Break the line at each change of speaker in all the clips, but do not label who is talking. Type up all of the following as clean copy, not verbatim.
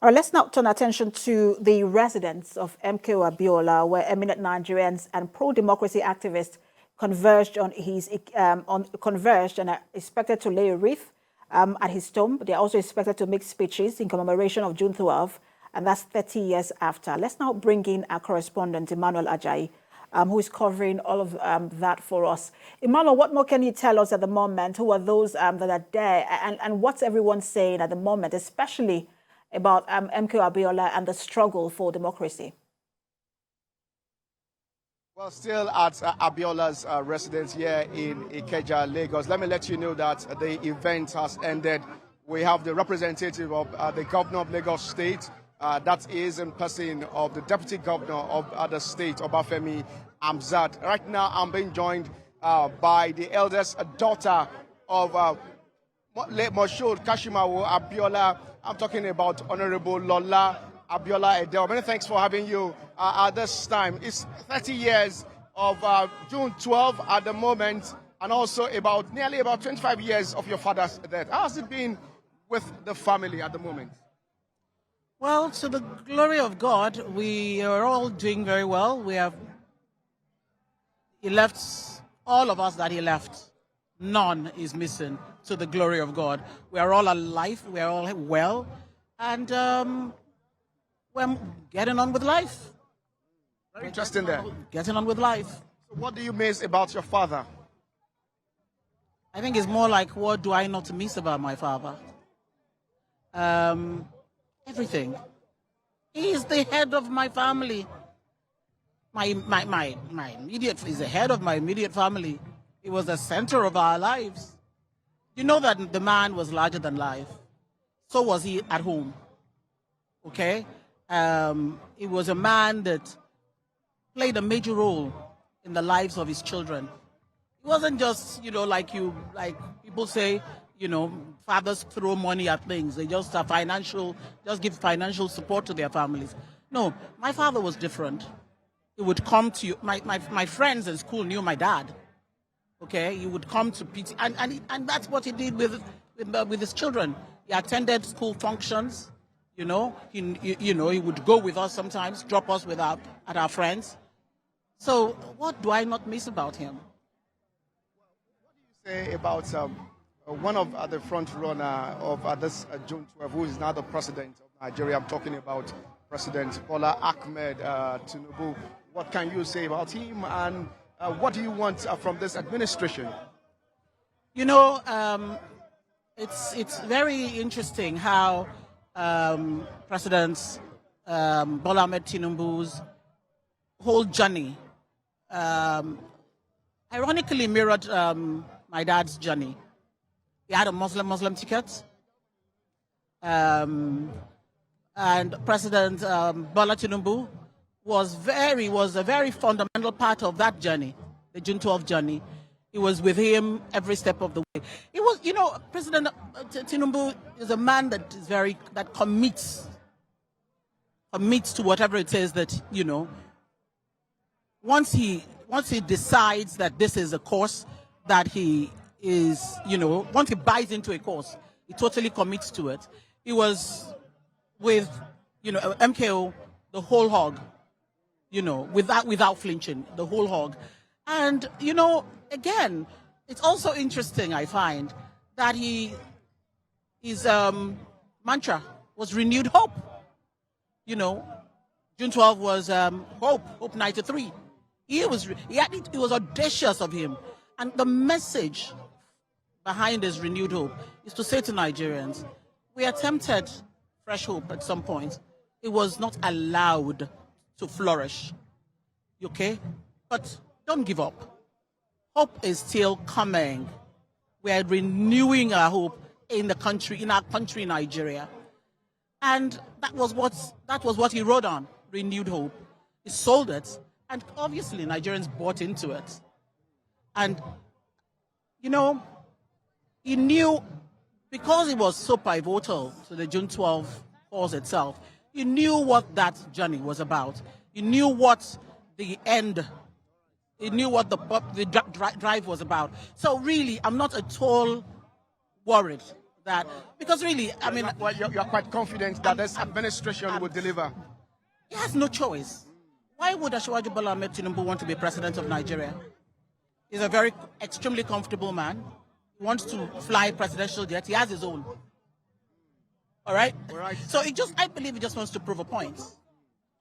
All right, let's now turn attention to the residence of MKO Abiola, where eminent Nigerians and pro-democracy activists converged and are expected to lay a wreath at his tomb. They are also expected to make speeches in commemoration of June 12, and that's 30 years after. Let's now bring in our correspondent, Emmanuel Ajayi, who is covering all of that for us. Emmanuel, what more can you tell us at the moment? Who are those that are there, and what's everyone saying at the moment, especially about MKO Abiola and the struggle for democracy?
Well, still at Abiola's residence here in Ikeja, Lagos. Let me let you know that the event has ended. We have the representative of the governor of Lagos State, that is in person of the deputy governor of the state, Obafemi Hamzat. Right now, I'm being joined by the eldest daughter of Moshood Kashimawo Abiola. I'm talking about Honorable Lola Abiola Edel. Many thanks for having you at this time. It's 30 years of June 12 at the moment, and also nearly about 25 years of your father's death. How has it been with the family at the moment?
Well, to the glory of God, we are all doing very well. He left all of us that he left. None is missing, to the glory of God. We are all alive, we are all well, and we're getting on with life.
Very interesting there.
Getting on with life.
So what do you miss about your father?
I think it's more like, what do I not miss about my father? Everything. He is the head of my family. My immediate, he's the head of my immediate family. He was the center of our lives. You know that the man was larger than life. So was he at home. Okay? He was a man that played a major role in the lives of his children. It wasn't just, like people say, fathers throw money at things. They just give financial support to their families. No, my father was different. He would come to you. My friends in school knew my dad. Okay, he would come to PT, and that's what he did with his children. He attended school functions. He would go with us sometimes, drop us at our friends. So what do I not miss about him?
What do you say about one of the front runner of this June 12, who is now the president of Nigeria? I'm talking about President Bola Ahmed Tinubu. What can you say about him, and what do you want from this administration?
It's very interesting how President Bola Ahmed Tinubu's whole journey ironically mirrored my dad's journey. He had a Muslim ticket, and President Bola Tinubu was a very fundamental part of that journey, the June 12 journey. It was with him every step of the way. It was, President Tinubu is a man that commits to whatever it is that, once he decides that this is a course that he is, once he buys into a course, he totally commits to it. He was with, MKO, the whole hog, without flinching, the whole hog. And, again, it's also interesting, I find, that his mantra was renewed hope. June 12 was hope 93. It was audacious of him. And the message behind his renewed hope is to say to Nigerians, we attempted fresh hope at some point. It was not allowed to flourish. Okay? But don't give up. Hope is still coming. We are renewing our hope in our country, Nigeria. And that was what he wrote on, renewed hope. He sold it, and obviously Nigerians bought into it. And, he knew, because it was so pivotal to the June 12 cause itself, he knew what that journey was about. He knew what the end, he knew what the drive was about. So really, I'm not at all worried that, because really, I mean,
Well, you're quite confident that this administration will deliver.
he has no choice. Why would Asiwaju Bola Ahmed Tinubu want to be president of Nigeria? He's a very extremely comfortable man. He wants to fly presidential jet. He has his own. All right?
Right.
So I believe he just wants to prove a point.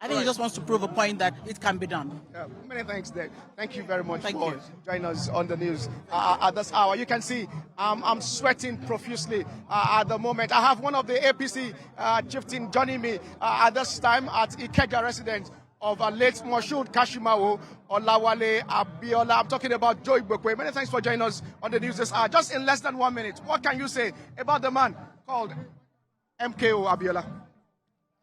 I think he just wants to prove a point that it can be done.
Many thanks, Dave. Thank you very much
Thank
for
you.
joining us on the news at this hour. You can see I'm sweating profusely at the moment. I have one of the APC chieftain joining me at this time at Ikeja residence of late Moshood Kashimawo Olawale Abiola. I'm talking about Joe Igbokwe. Many thanks for joining us on the news this hour. Just in less than 1 minute, what can you say about the man called MKO Abiola?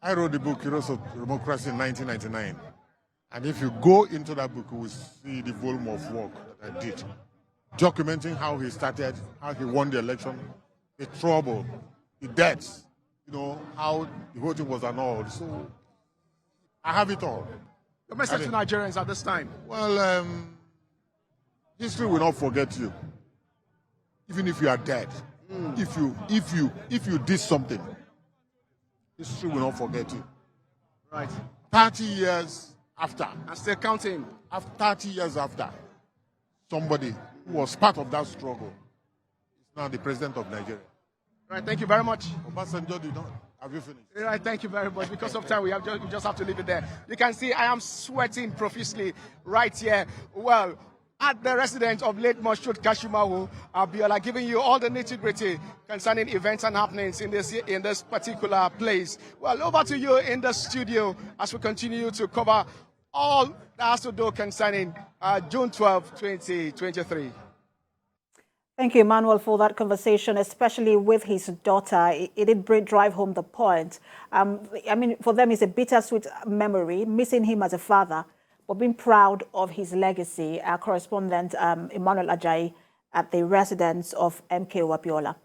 I wrote the book, Heroes of Democracy, in 1999. And if you go into that book, you will see the volume of work that I did, documenting how he started, how he won the election, the trouble, the deaths, how the whole thing was annulled. So I have it all.
Your message to Nigerians at this time?
Well, history will not forget you, even if you are dead. If you did something, history will not forget you.
Right.
30 years after,
And still counting.
30 years after, somebody who was part of that struggle is now the president of Nigeria.
Right. Thank you very much.
Obasanjo did not. Have you finished?
Right, thank you very much. Because of time, we just have to leave it there. You can see I am sweating profusely right here. Well, at the residence of late Moshood Kashimawo Abiola, giving you all the nitty-gritty concerning events and happenings in this particular place. Well, over to you in the studio as we continue to cover all that has to do concerning June 12, 2023.
Thank you, Emmanuel, for that conversation, especially with his daughter. It did drive home the point. I mean, for them, it's a bittersweet memory, missing him as a father, but being proud of his legacy. Our correspondent, Emmanuel Ajayi, at the residence of MKO Abiola.